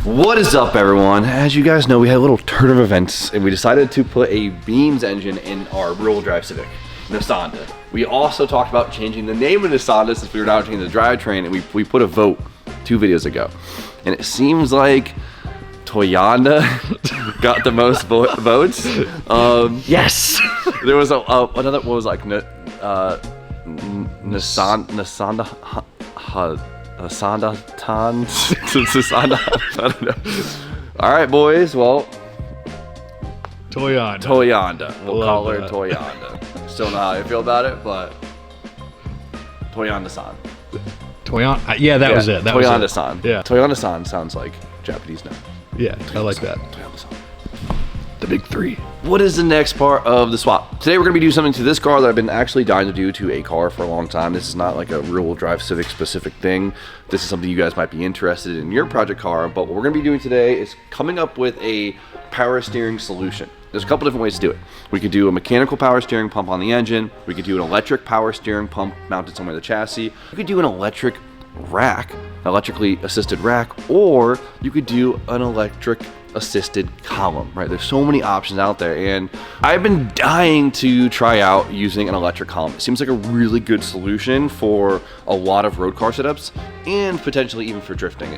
What is up, everyone? As you guys know, we had a little turn of events and we decided to put a Beams engine in our rear-wheel drive Civic, Nisanda. We also talked about changing the name of Nisanda since we were now changing the drivetrain, and we put a vote 2 videos ago. And it seems like Toyanda got the most votes. Yes! There was another, what was like, Nisanda, I don't know. All right, boys. Well, Toyanda. We'll call her Toyanda. Still know how I feel about it, but Toyanda-san. Yeah, that was it. Toyanda-san. Yeah. Toyanda-san sounds like Japanese name. Yeah, I like that. Toyanda-san. The big 3. What is the next part of the swap? Today we're going to be doing something to this car that I've been actually dying to do to a car for a long time. This is not like a rear-wheel drive Civic specific thing. This is something you guys might be interested in your project car, but what we're going to be doing today is coming up with a power steering solution. There's a couple different ways to do it. We could do a mechanical power steering pump on the engine. We could do an electric power steering pump mounted somewhere in the chassis. You could do an electric rack, electrically assisted rack, or you could do an electric assisted column, right? There's so many options out there, and I've been dying to try out using an electric column. It seems like a really good solution for a lot of road car setups and potentially even for drifting.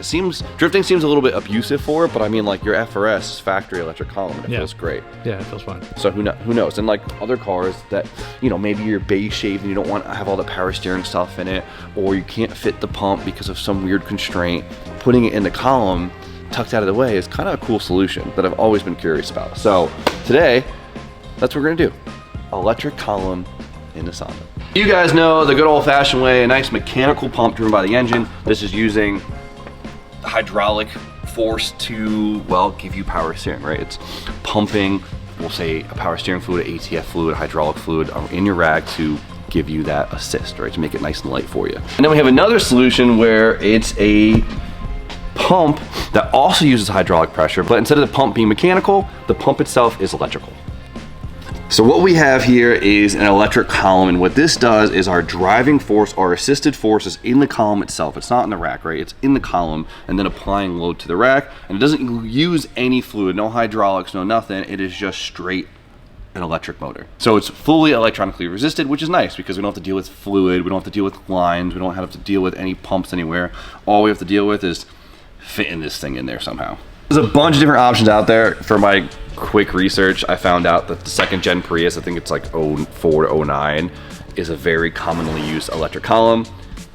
Drifting seems a little bit abusive for it, but I mean, like, your FRS factory electric column, and it feels great. Yeah, it feels fun. So who knows? And like other cars that, you know, maybe you're base shaved and you don't want to have all the power steering stuff in it, or you can't fit the pump because of some weird constraint, putting it in the column tucked out of the way is kind of a cool solution that I've always been curious about. So today, that's what we're gonna do. Electric column in Nisanda. You guys know the good old-fashioned way, a nice mechanical pump driven by the engine. This is using hydraulic force to, well, give you power steering, right? It's pumping, we'll say, a power steering fluid, ATF fluid, hydraulic fluid in your rag to give you that assist, right? To make it nice and light for you. And then we have another solution where it's a pump that also uses hydraulic pressure, but instead of the pump being mechanical, the pump itself is electrical. So what we have here is an electric column, and what this does is our driving force, our assisted force is in the column itself. It's not in the rack, right? It's in the column and then applying load to the rack, and it doesn't use any fluid, no hydraulics, no nothing. It is just straight an electric motor. So it's fully electronically resisted, which is nice because we don't have to deal with fluid, we don't have to deal with lines, we don't have to deal with any pumps anywhere. All we have to deal with is fitting this thing in there somehow. There's a bunch of different options out there. For my quick research, I found out that the 2nd gen Prius, I think it's like 04 to 09, is a very commonly used electric column.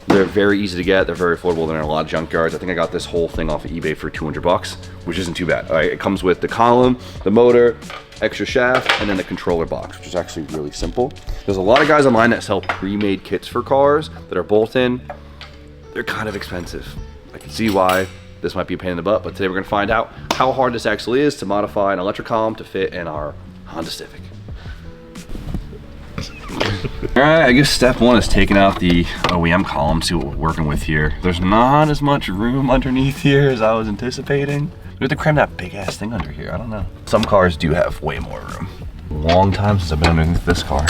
They're very easy to get, they're very affordable, they're in a lot of junkyards. I think I got this whole thing off of eBay for 200 bucks, which isn't too bad. All right, it comes with the column, the motor, extra shaft, and then the controller box, which is actually really simple. There's a lot of guys online that sell pre-made kits for cars that are bolt-in. They're kind of expensive. I can see why. This might be a pain in the butt, but today we're gonna find out how hard this actually is to modify an electric column to fit in our Honda Civic. All right, I guess step 1 is taking out the OEM column, see what we're working with here. There's not as much room underneath here as I was anticipating. We have to cram that big ass thing under here, I don't know. Some cars do have way more room. Long time since I've been underneath this car.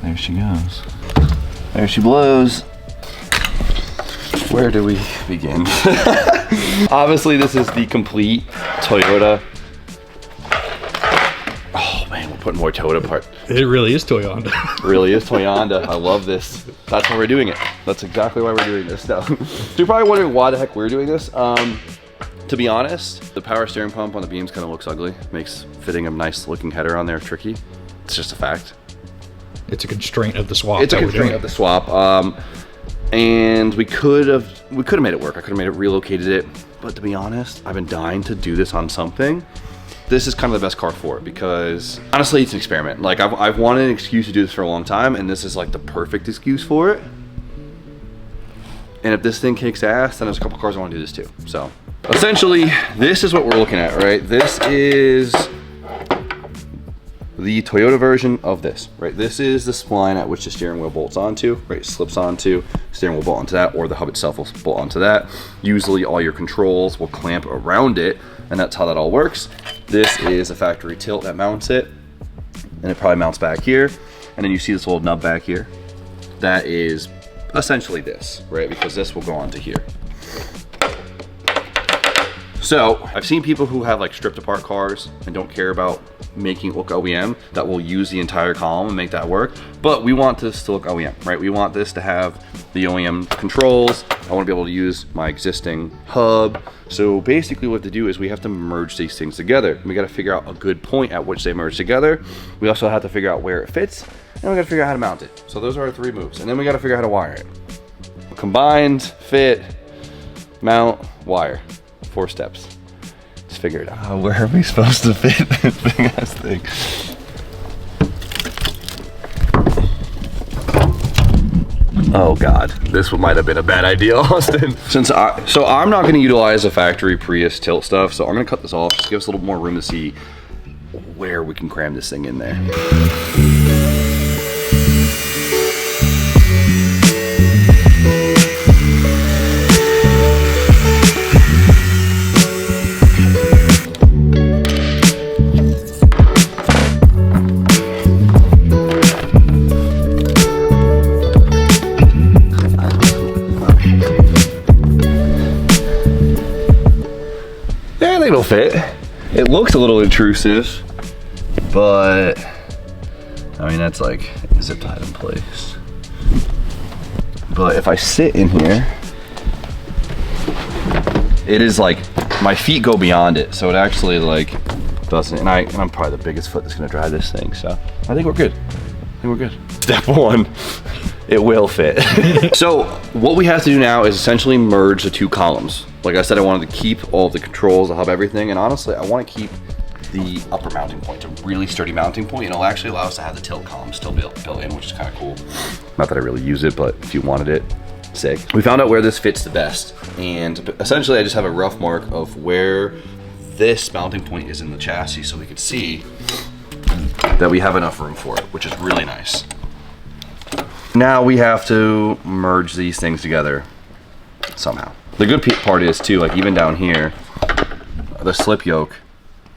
There she goes. There she blows. Where do we begin? Obviously, this is the complete Toyota. Oh man, we're putting more Toyota part. It really is Toyanda. It really is Toyanda. I love this. That's why we're doing it. That's exactly why we're doing this now. So you're probably wondering why the heck we're doing this. To be honest, the power steering pump on the Beams kind of looks ugly. Makes fitting a nice looking header on there tricky. It's just a fact. It's a constraint of the swap. It's a constraint of the swap, and we could have made it work. I could have made it, relocated it, but to be honest, I've been dying to do this on something. This is kind of the best car for it because honestly, it's an experiment. Like I've wanted an excuse to do this for a long time, and this is like the perfect excuse for it. And if this thing kicks ass, then there's a couple cars I want to do this too. So essentially, this is what we're looking at, right? This is the Toyota version of this, right? This is the spline at which the steering wheel bolts onto, right? It slips onto, steering wheel bolt onto that, or the hub itself will bolt onto that. Usually all your controls will clamp around it, and that's how that all works. This is a factory tilt that mounts it, and it probably mounts back here. And then you see this little nub back here. That is essentially this, right? Because this will go onto here. So I've seen people who have like stripped apart cars and don't care about making it look OEM that will use the entire column and make that work. But we want this to look OEM, right? We want this to have the OEM controls. I want to be able to use my existing hub. So basically what to do is we have to merge these things together. We got to figure out a good point at which they merge together. We also have to figure out where it fits, and we got to figure out how to mount it. So those are our 3 moves. And then we got to figure out how to wire it. Combined, fit, mount, wire. 4 steps. Just figure it out. Where are we supposed to fit this big ass thing? Oh God, this might have been a bad idea, Austin. So I'm not going to utilize a factory Prius tilt stuff, so I'm going to cut this off. Just give us a little more room to see where we can cram this thing in there. It'll fit. It looks a little intrusive, but I mean, that's like zip tied in place. But if I sit in here, it is like my feet go beyond it, so it actually like doesn't. And I'm probably the biggest foot that's gonna drive this thing, so I think we're good. I think we're good. Step 1. It will fit. So what we have to do now is essentially merge the 2 columns. Like I said, I wanted to keep all of the controls, the hub, everything, and honestly, I want to keep the upper mounting point, a really sturdy mounting point, and it'll actually allow us to have the tilt column still built in, which is kind of cool. Not that I really use it, but if you wanted it, sick. We found out where this fits the best, and essentially I just have a rough mark of where this mounting point is in the chassis, so we could see that we have enough room for it, which is really nice. Now we have to merge these things together somehow. The good part is too, like even down here, the slip yoke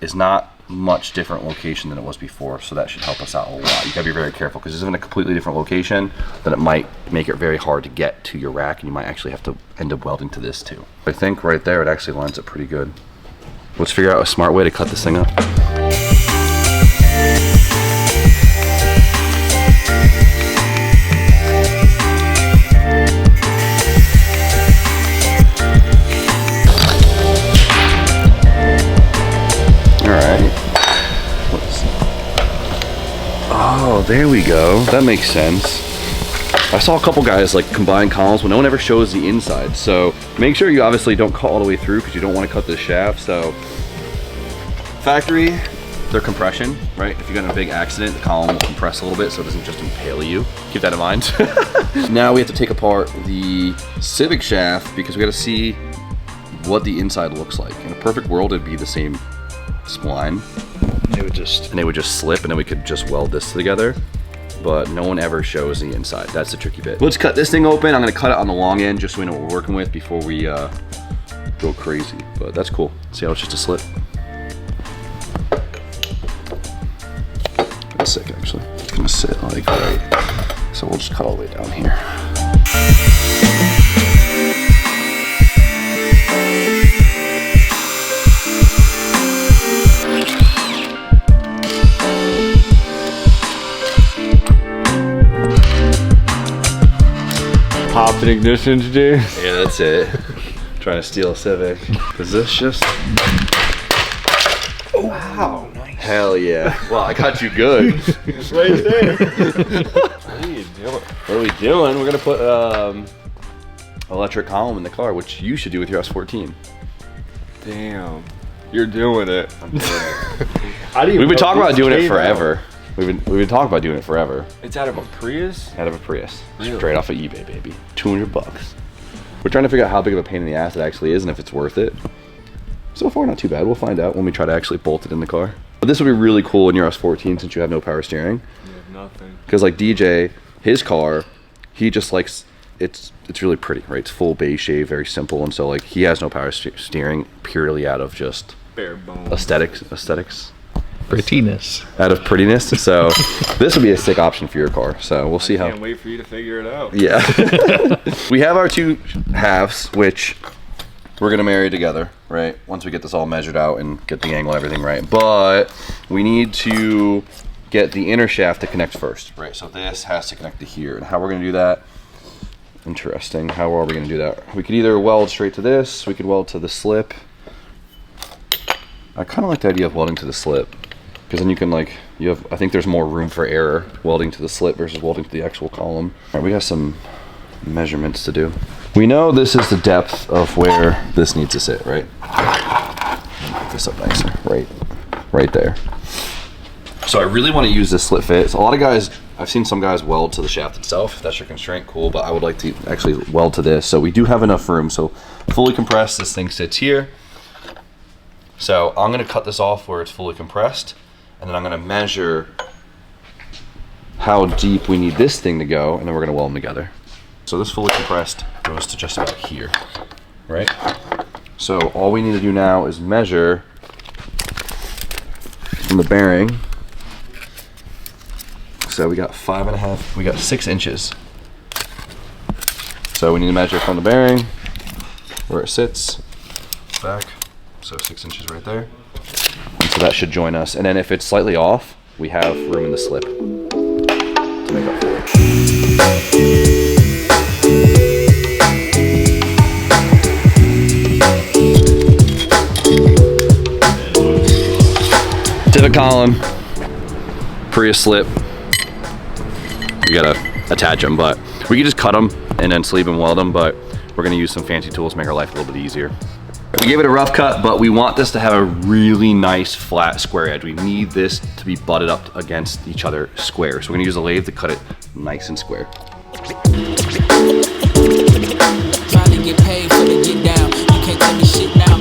is not much different location than it was before, so that should help us out a lot. You gotta be very careful because it's in a completely different location, then it might make it very hard to get to your rack, and you might actually have to end up welding to this too. I think right there it actually lines up pretty good. Let's figure out a smart way to cut this thing up. Oh, there we go. That makes sense. I saw a couple guys like combine columns, but no one ever shows the inside. So make sure you obviously don't cut all the way through because you don't want to cut this shaft. So factory, they're compression, right? If you get in a big accident, the column will compress a little bit so it doesn't just impale you. Keep that in mind. Now we have to take apart the Civic shaft because we got to see what the inside looks like. In a perfect world, it'd be the same spline. They would just slip, and then we could just weld this together. But no one ever shows the inside. That's the tricky bit. Let's cut this thing open. I'm gonna cut it on the long end just so we know what we're working with before we go crazy. But that's cool. See how it's just a slip? That's sick, actually. It's gonna sit like right. So we'll just cut all the way down here. Popped an ignition, dude. Yeah, that's it. Trying to steal a Civic. Is this just... Oh, wow, nice. Hell yeah. Well, I got you good. It's right there. What are you doing? What are we doing? We're gonna put electric column in the car, which you should do with your S14. Damn. You're doing it. I'm doing it. We've been talking about doing it forever. We've been talking about doing it forever. It's out of a Prius? Out of a Prius. Really? Straight off of eBay, baby. 200 bucks. We're trying to figure out how big of a pain in the ass it actually is and if it's worth it. So far, not too bad. We'll find out when we try to actually bolt it in the car. But this would be really cool in your S14 since you have no power steering. You have nothing. Because like DJ, his car, he just likes, it's really pretty, right? It's full beige shave, very simple. And so like he has no power steering purely out of just bare bones. aesthetics. Prettiness. Out of prettiness. So this would be a sick option for your car. So we'll see how. Can't wait for you to figure it out. Yeah. We have our two halves, which we're gonna marry together, right? Once we get this all measured out and get the angle and everything right. But we need to get the inner shaft to connect first, right? So this has to connect to here. And how we're gonna do that, interesting. How are we gonna do that? We could either weld straight to this, we could weld to the slip. I kind of like the idea of welding to the slip, because then you can I think there's more room for error welding to the slip versus welding to the actual column. All right, we got some measurements to do. We know this is the depth of where this needs to sit, right? Make this up nicer, right there. So I really want to use this slip fit. So a lot of guys, I've seen some guys weld to the shaft itself. If that's your constraint, cool, but I would like to actually weld to this. So we do have enough room. So fully compressed, this thing sits here. So I'm gonna cut this off where it's fully compressed, and then I'm gonna measure how deep we need this thing to go, and then we're gonna weld them together. So this fully compressed goes to just about here, right? So all we need to do now is measure from the bearing. So we got 5.5, we got 6 inches. So we need to measure from the bearing, where it sits, back, so 6 inches right there. And so that should join us. And then if it's slightly off, we have room in the slip to make up for it. Pivot column, Prius slip. We gotta attach them, but we can just cut them and then sleeve and weld them, but we're gonna use some fancy tools to make our life a little bit easier. We gave it a rough cut, but we want this to have a really nice flat square edge. We need this to be butted up against each other square. So we're gonna use a lathe to cut it nice and square. Trying to get paid for the get down. You can't tell me shit now.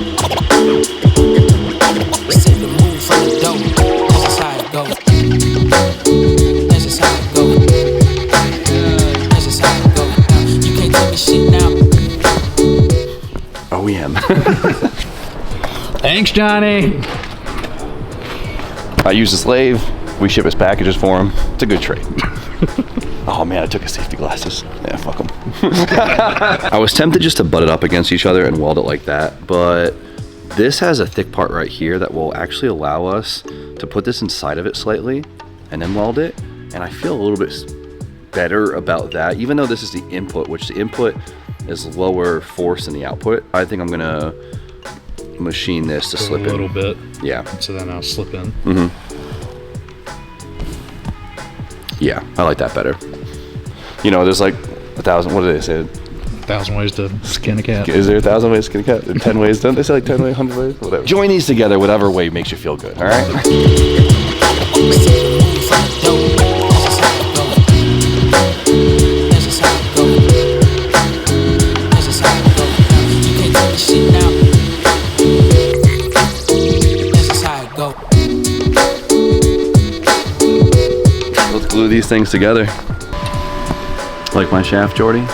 Set the move from the dough. That's just how it goes. That's just how it goes. That's just how it goes. You can't tell me shit now. OEM. Thanks, Johnny. I use this lathe. We ship his packages for him. It's a good trade. Oh man, I took his safety glasses. Yeah, fuck them. I was tempted just to butt it up against each other and weld it like that, but this has a thick part right here that will actually allow us to put this inside of it slightly and then weld it. And I feel a little bit better about that, even though this is the input, which the input is lower force than the output. I think I'm gonna machine this to slip in. A little bit. Yeah. So then I'll slip in. Mm-hmm. Yeah, I like that better. You know, there's like 1,000, what did they say? 1,000 ways to skin a cat. Is there 1,000 ways to skin a cat? 10 ways, don't they say like 10 ways, 100 ways? Whatever. Join these together, whatever way makes you feel good, all right? Let's glue these things together. Like my shaft, Jordy?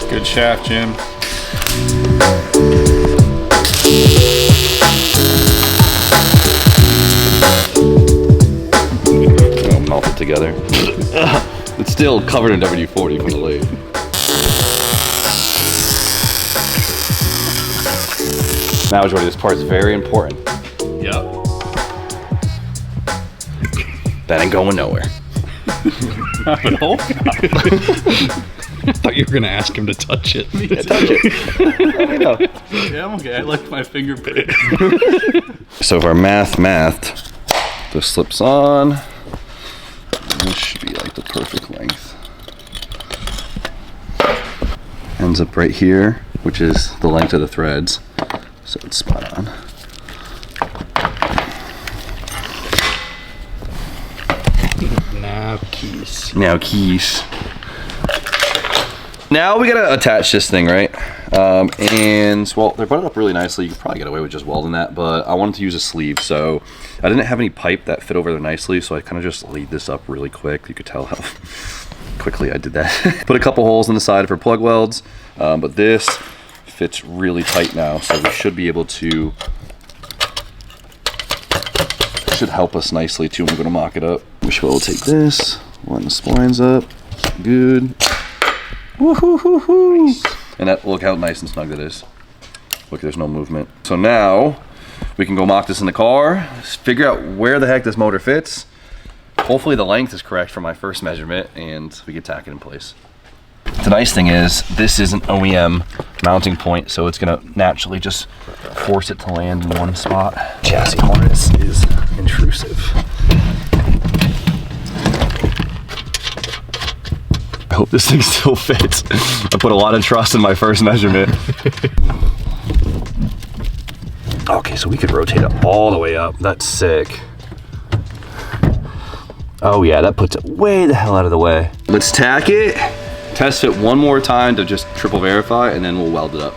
Good shaft, Jim. I'll melt it together. It's still covered in WD-40 from the lathe. Now, Jordy, this part is very important. Yep. That ain't going nowhere. I hope not. I thought you were gonna ask him to touch it. Yeah, touch it. Let me know. Yeah, I'm okay. I like my fingerprint. So if our mathed, this slips on. This should be like the perfect length. Ends up right here, which is the length of the threads. So it's spot on. Now keys. Now keys. Now we gotta attach this thing, right? And well, they're butted up really nicely. You could probably get away with just welding that, but I wanted to use a sleeve, so I didn't have any pipe that fit over there nicely, so I kind of just laid this up really quick. You could tell how quickly I did that. Put a couple holes in the side for plug welds, but this fits really tight now, so we should be able to should help us nicely too when we're gonna mock it up. We should be able to take this, line the splines up, good. Woo-hoo-hoo-hoo. And that, look how nice and snug that is. Look, there's no movement. So now we can go mock this in the car, figure out where the heck this motor fits. Hopefully the length is correct for my first measurement and we can tack it in place. The nice thing is this is an OEM mounting point, so it's gonna naturally just force it to land in one spot. Chassis harness is intrusive. I hope this thing still fits. I put a lot of trust in my first measurement. Okay, so we could rotate it all the way up. That's sick. Oh yeah, that puts it way the hell out of the way. Let's tack it, test it one more time to just triple verify, and then we'll weld it up.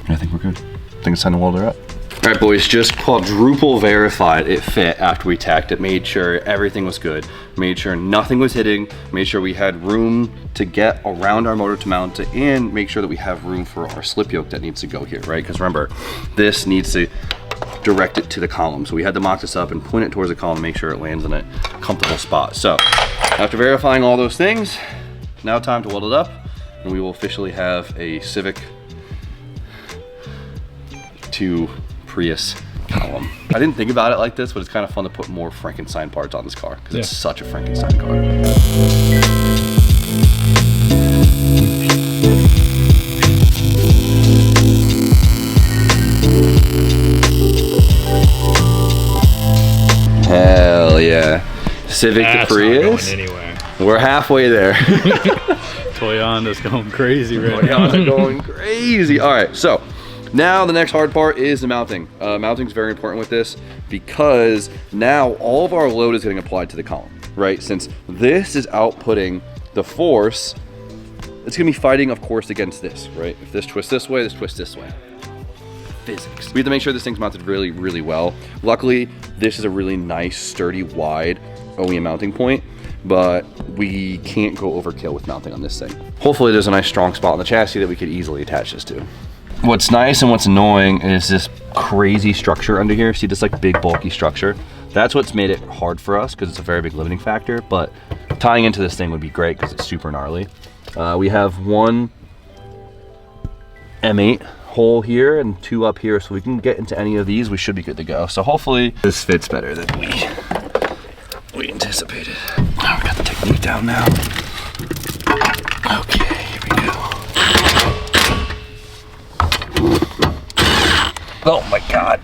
I think we're good. I think it's time to weld her up. All right, boys, just quadruple verified it fit after we tacked it, made sure everything was good, made sure nothing was hitting, made sure we had room to get around our motor to mount it, and make sure that we have room for our slip yoke that needs to go here, right? Because remember, this needs to direct it to the column. So we had to mock this up and point it towards the column, make sure it lands in a comfortable spot. So after verifying all those things, now time to weld it up, and we will officially have a Civic to Prius column. I didn't think about it like this, but it's kind of fun to put more Frankenstein parts on this car because it's such a Frankenstein car. Hell yeah. Civic to Prius. Not going anywhere. We're halfway there. Toyota's going crazy right now. Toyota's going crazy. All right, so now the next hard part is the mounting. Mounting is very important with this because now all of our load is getting applied to the column, right? Since this is outputting the force, it's gonna be fighting, of course, against this, right? If this twists this way, this twists this way. Physics. We have to make sure this thing's mounted really, really well. Luckily, this is a really nice, sturdy, wide OEM mounting point, but we can't go overkill with mounting on this thing. Hopefully there's a nice strong spot on the chassis that we could easily attach this to. What's nice and what's annoying is this crazy structure under here. See this like big bulky structure? That's what's made it hard for us because it's a very big limiting factor, but tying into this thing would be great because it's super gnarly. We have one M8 hole here and two up here, so we can get into any of these. We should be good to go. So hopefully this fits better than we anticipated. Oh, we got the technique down now. Okay, here we go. Oh my God.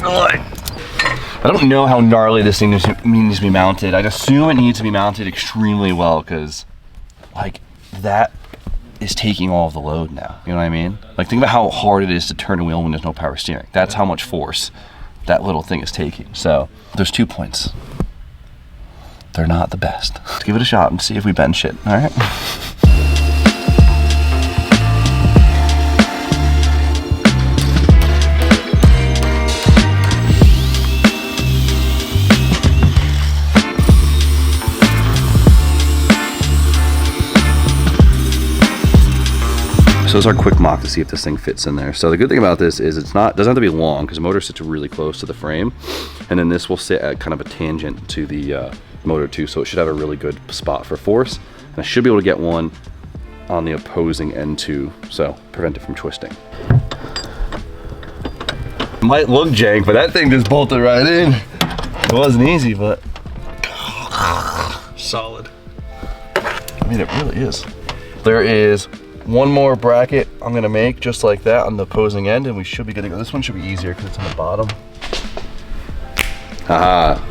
I don't know how gnarly this thing needs to be mounted. I'd assume it needs to be mounted extremely well because like that is taking all of the load now. You know what I mean? Like think about how hard it is to turn a wheel when there's no power steering. That's how much force that little thing is taking. So there's 2 points. They're not the best. Let's give it a shot and see if we bend shit, all right? So it's our quick mock to see if this thing fits in there. So the good thing about this is doesn't have to be long because the motor sits really close to the frame, and then this will sit at kind of a tangent to the motor too, so it should have a really good spot for force. And I should be able to get one on the opposing end too, so prevent it from twisting. Might look jank, but that thing just bolted right in. It wasn't easy, but Solid. I mean, it really is. There is one more bracket I'm gonna make just like that on the opposing end, and we should be good to go. This one should be easier because it's on the bottom. Haha.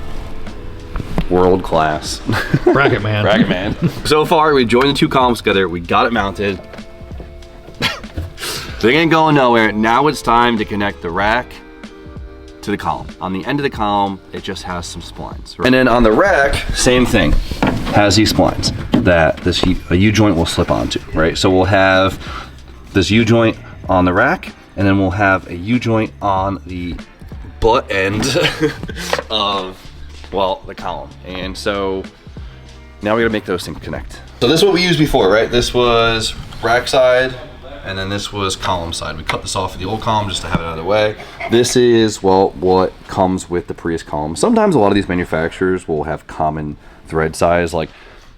World class. Bracket man. Bracket man. So far, we joined the two columns together. We got it mounted. They ain't going nowhere. Now it's time to connect the rack to the column. On the end of the column, it just has some splines. Right? And then on the rack, same thing. Has these splines that a U-joint will slip onto, right? So we'll have this U-joint on the rack, and then we'll have a U-joint on the butt end of, well, the column. And so now we gotta make those things connect. So this is what we used before, right? This was rack side and then this was column side. We cut this off of the old column just to have it out of the way. This is, well, what comes with the Prius column. Sometimes a lot of these manufacturers will have common thread size. Like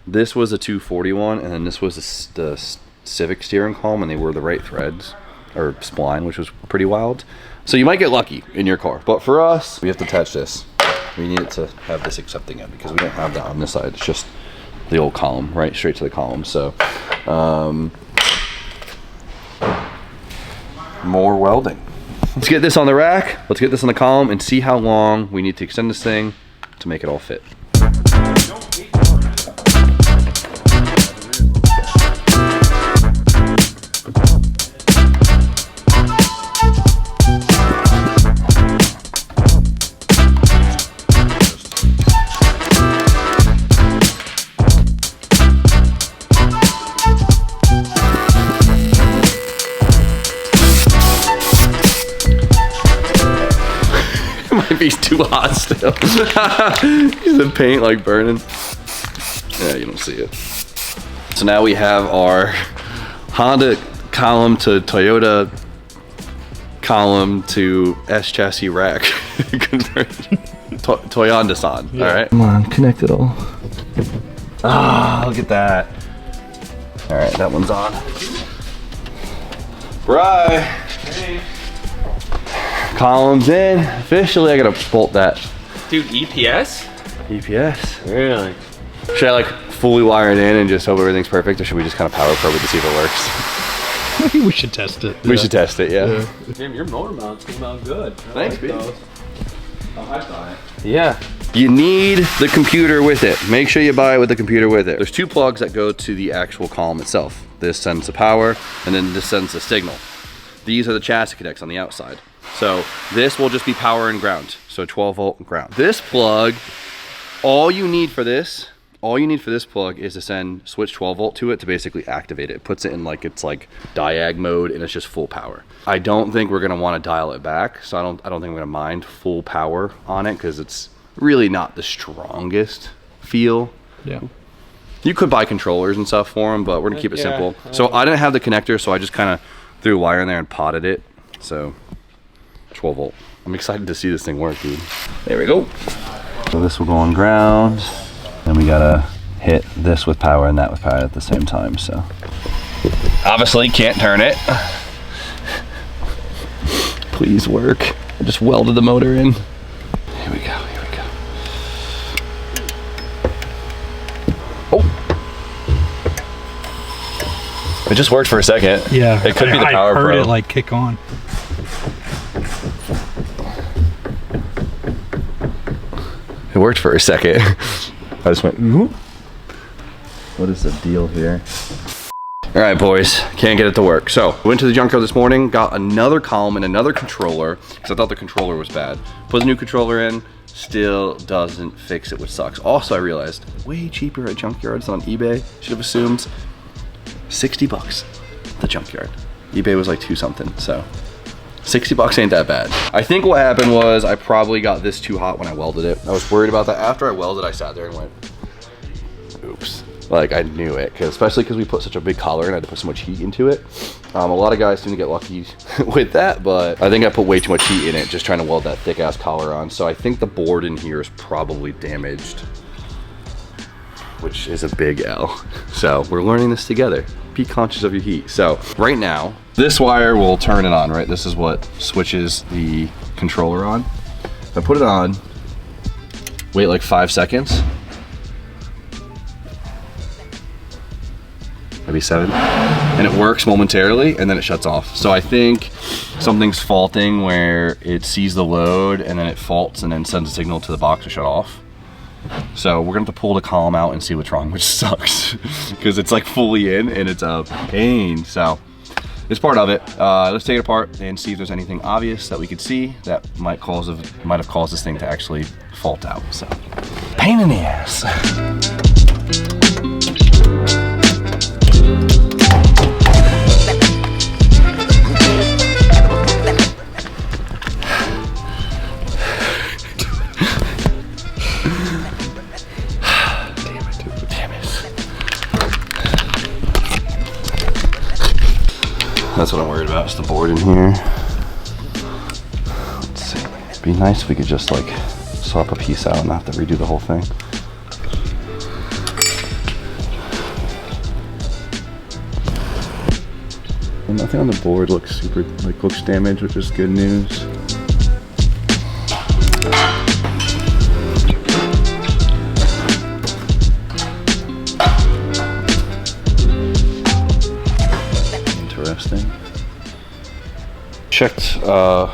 this was a 241, and then this was the Civic steering column, and they were the right threads or spline, which was pretty wild. So you might get lucky in your car, but for us, we have to attach this. We need it to have this accepting end because we don't have that on this side. It's just the old column, right straight to the column. So more welding. Let's get this on the rack, let's get this on the column and see how long we need to extend this thing to make it all fit. Might be too hot still. The paint like burning. Yeah, you don't see it. So now we have our Honda column to Toyota column to S chassis rack conversion. Toyonda-san. Yeah. All right. Come on, connect it all. Ah, look at that. All right, that one's on. Right. Hey. Columns in. Officially, I gotta bolt that. Dude, EPS? EPS. Really? Should I like fully wire it in and just hope everything's perfect, or should we just kind of power probe it to see if it works? I think we should test it. We should test it, yeah. Damn, your motor mounts came out good. Thanks, B. Yeah. You need the computer with it. Make sure you buy it with the computer with it. There's two plugs that go to the actual column itself. This sends the power, and then this sends the signal. These are the chassis connects on the outside. So this will just be power and ground. So 12 volt and ground. This plug, all you need for this plug is to send switch 12 volt to it to basically activate it. It puts it in like, it's like diag mode and it's just full power. I don't think we're gonna wanna dial it back. So I don't think I'm gonna mind full power on it because it's really not the strongest feel. Yeah. You could buy controllers and stuff for them, but we're gonna keep it simple. So I didn't have the connector, so I just kind of threw a wire in there and potted it. So 12 volt. I'm excited to see this thing work, dude. There we go. So this will go on ground, and we gotta hit this with power and that with power at the same time, so. Obviously can't turn it. Please work. I just welded the motor in. Here we go, here we go. Oh. It just worked for a second. Yeah. It could be the power I heard pro. it like kick on. It worked for a second. I just went, ooh. What is the deal here? All right, boys, can't get it to work. So, went to the junkyard this morning, got another column and another controller, because I thought the controller was bad. Put the new controller in, still doesn't fix it, which sucks. Also, I realized, way cheaper at junkyards than on eBay. Should have assumed 60 bucks at the junkyard. eBay was like 2 something, so 60 bucks ain't that bad. I think what happened was I probably got this too hot when I welded it. I was worried about that. After I welded, I sat there and went, oops. Like I knew it, especially because we put such a big collar and I had to put so much heat into it. A lot of guys seem to get lucky with that, but I think I put way too much heat in it just trying to weld that thick ass collar on. So I think the board in here is probably damaged, which is a big L. So we're learning this together. Be conscious of your heat. So right now, this wire will turn it on, right? This is what switches the controller on. If I put it on, wait like 5 seconds, maybe 7, and it works momentarily and then it shuts off. So I think something's faulting where it sees the load and then it faults and then sends a signal to the box to shut off. So we're gonna have to pull the column out and see what's wrong, which sucks because it's like fully in and it's a pain. So it's part of it. Let's take it apart and see if there's anything obvious that we could see that might have caused this thing to actually fault out. So pain in the ass. That's what I'm worried about, is the board in here. Let's see. It'd be nice if we could just like swap a piece out and not have to redo the whole thing. And nothing on the board looks looks damaged, which is good news. Interesting. Checked, oh.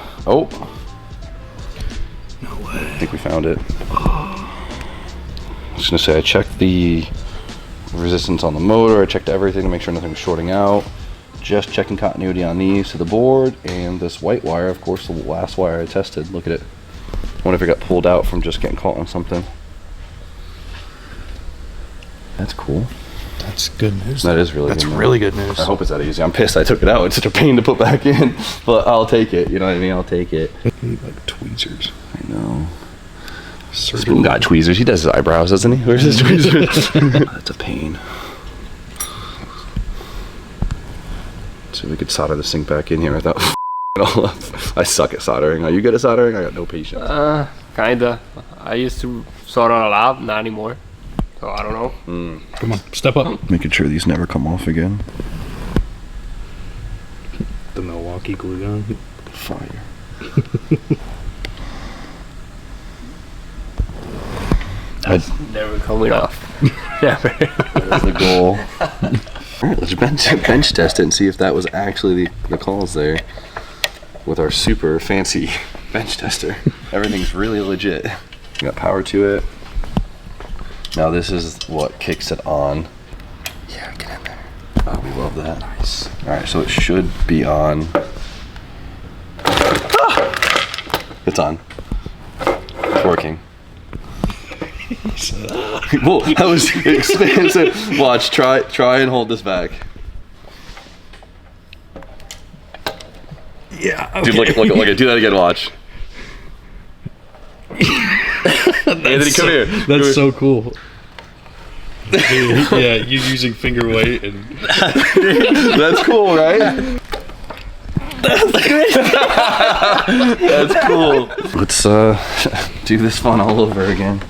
No way. I think we found it. I was gonna say, I checked the resistance on the motor, I checked everything to make sure nothing was shorting out. Just checking continuity on these to the board, and this white wire, of course, the last wire I tested. Look at it. I wonder if it got pulled out from just getting caught on something. That's cool. That's good news. That is really That's good news. really good news. I hope it's that easy. I'm pissed I took it out. It's such a pain to put back in, but I'll take it. You know what I mean? I'll take it. I need like tweezers. I know. Spoon got tweezers. He does his eyebrows, doesn't he? Where's his tweezers? That's a pain. See if we could solder this thing back in here without it all up. I suck at soldering. Are you good at soldering? I got no patience. Kinda. I used to solder a lot, not anymore. So I don't know. Come on, step up. Making sure these never come off again. The Milwaukee glue gun. Fire. That's never coming off. Never. That's the goal. Alright, let's bench test it and see if that was actually the cause there with our super fancy bench tester. Everything's really legit. We got power to it. Now this is what kicks it on. Yeah, get in there. Oh, we love that. Nice. Alright, so it should be on. Ah! It's on. It's working. Whoa, that was expensive. Watch, try and hold this back. Yeah. Okay. Dude, look it. Do that again, watch. Anthony, come here. That's so cool. Yeah, you using finger weight and That's cool, right? That's cool. Let's do this fun all over again.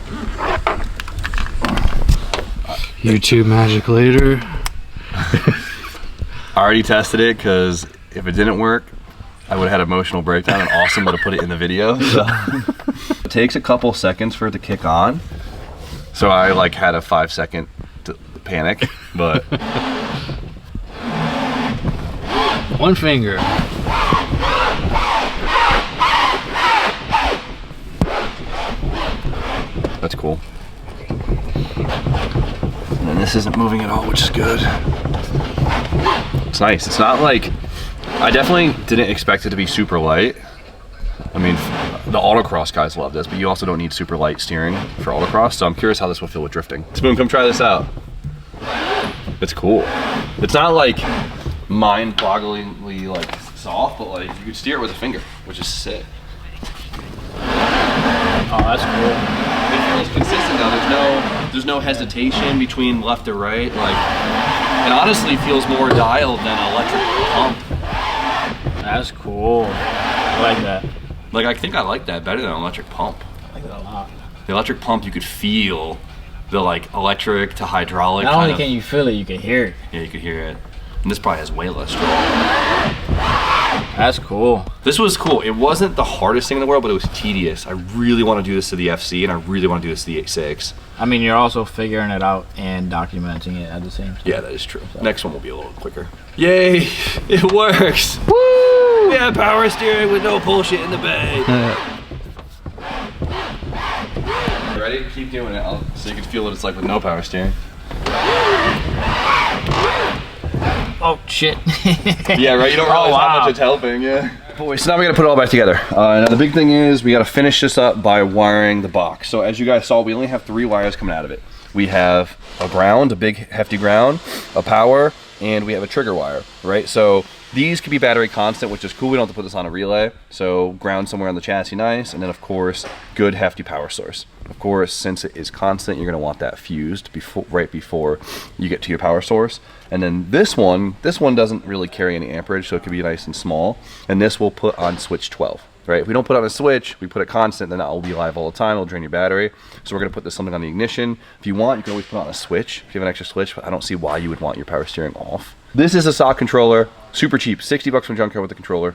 YouTube magic later. I already tested it because if it didn't work, I would have had an emotional breakdown, and Austin would have put it in the video. So. It takes a couple seconds for it to kick on. So I like had a 5-second panic, but One finger. that's cool. And then this isn't moving at all, which is good. It's nice. It's not like, I definitely didn't expect it to be super light. I mean, the autocross guys love this, but you also don't need super light steering for autocross, so I'm curious how this will feel with drifting. Spoon, come try this out. It's cool. It's not like mind-bogglingly like soft, but like you could steer it with a finger, which is sick. Oh, that's cool. It feels consistent though. There's no hesitation between left or right. Like, it honestly feels more dialed than an electric pump. That's cool. I like that. Like, I think I like that better than an electric pump. I like that a lot. The electric pump, you could feel the like electric to hydraulic. Not only can you feel it, you can hear it. Yeah, you could hear it. And this probably has way less draw. That's cool. This was cool. It wasn't the hardest thing in the world, but it was tedious. I really want to do this to the FC, and I really want to do this to the 8.6. I mean, you're also figuring it out and documenting it at the same time. Yeah, that is true. Next one will be a little quicker. Yay! It works! Woo! Yeah, power steering with no bullshit in the bay. Ready? Keep doing it so you can feel what it's like with no power steering. Oh, shit. Yeah, right? You don't realize how much it's helping, yeah. Boys, so now we gotta put it all back together. Now the big thing is we gotta finish this up by wiring the box. So as you guys saw, we only have 3 wires coming out of it. We have a ground, a big hefty ground, a power, and we have a trigger wire, right? So these could be battery constant, which is cool. We don't have to put this on a relay. So ground somewhere on the chassis, nice. And then of course, good hefty power source. Of course, since it is constant, you're gonna want that fused right before you get to your power source. And then this one doesn't really carry any amperage, so it could be nice and small. And this we'll put on switch 12. Right? If we don't put it on a switch, we put it constant, then that will be live all the time. It'll drain your battery. So we're gonna put this something on the ignition. If you want, you can always put it on a switch. If you have an extra switch, but I don't see why you would want your power steering off. This is a sock controller, super cheap, 60 bucks from junkyard with the controller.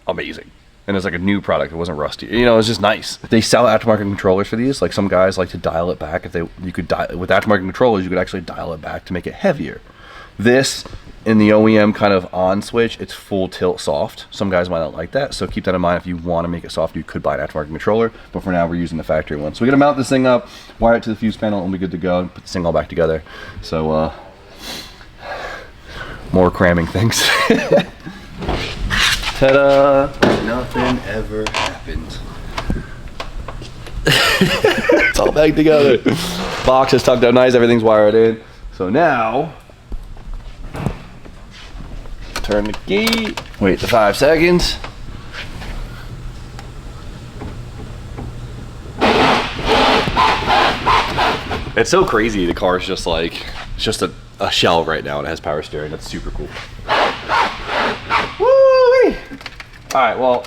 Amazing. And it's like a new product, it wasn't rusty. You know, it's just nice. They sell aftermarket controllers for these. Like some guys like to dial it back. With aftermarket controllers, you could actually dial it back to make it heavier. This, in the OEM kind of on switch, it's full tilt soft. Some guys might not like that, so keep that in mind. If you want to make it soft, you could buy an aftermarket controller, but for now we're using the factory one. So we're gonna mount this thing up, wire it to the fuse panel, and we'll be good to go, and put this thing all back together. So more cramming things. Ta-da! Nothing ever happened. It's all back together. Box is tucked out nice, everything's wired in. So now, turn the key, wait the 5 seconds. It's so crazy, the car is just like, it's just a shell right now and it has power steering. That's super cool. Woo-wee! All right, well,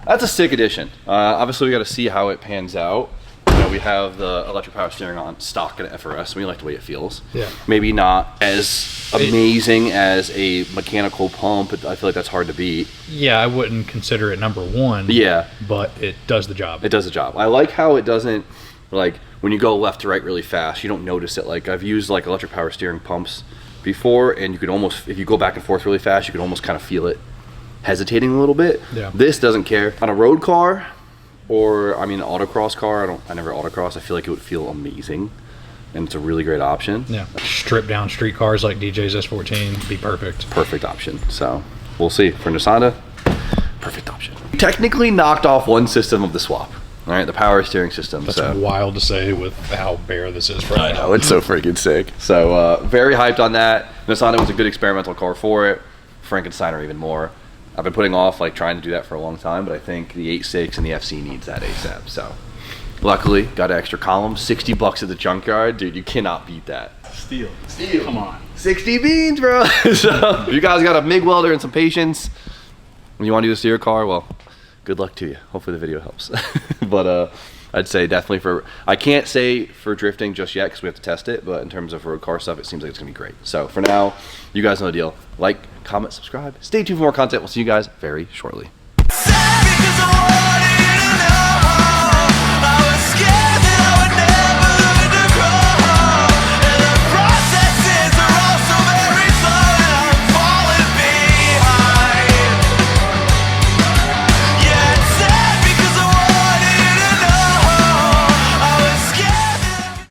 that's a sick addition. Obviously we gotta see how it pans out. You know, we have the electric power steering on stock in FRS. We like the way it feels. Yeah. Maybe not as amazing as a mechanical pump. I feel like that's hard to beat. Yeah, I wouldn't consider it number one. Yeah. But it does the job. It does the job. I like how it doesn't, like, when you go left to right really fast, you don't notice it. Like, I've used like electric power steering pumps before, and you could almost, if you go back and forth really fast, you could almost kind of feel it hesitating a little bit. Yeah. This doesn't care. On a road car, or I mean an autocross car, I never autocross, I feel like it would feel amazing, and it's a really great option. Yeah, stripped down street cars like DJ's S14 be perfect. Perfect option. So we'll see. For Nissan, perfect option. Technically knocked off one system of the swap. All right, the power steering system. That's wild to say with how bare this is for. I know, it's so freaking sick. So very hyped on that. Nissan was a good experimental car for it. Frankensteiner even more. I've been putting off like trying to do that for a long time, but I think the 8.6 and the FC needs that ASAP. So luckily got an extra column, 60 bucks at the junkyard. Dude, you cannot beat that. Steal. Come on. 60 beans, bro. So if you guys got a MIG welder and some patience, and you want to do this to your car, well, good luck to you. Hopefully the video helps. But I'd say definitely for, I can't say for drifting just yet because we have to test it, but in terms of road car stuff, it seems like it's gonna be great. So for now, you guys know the deal. Like, comment, subscribe. Stay tuned for more content. We'll see you guys very shortly.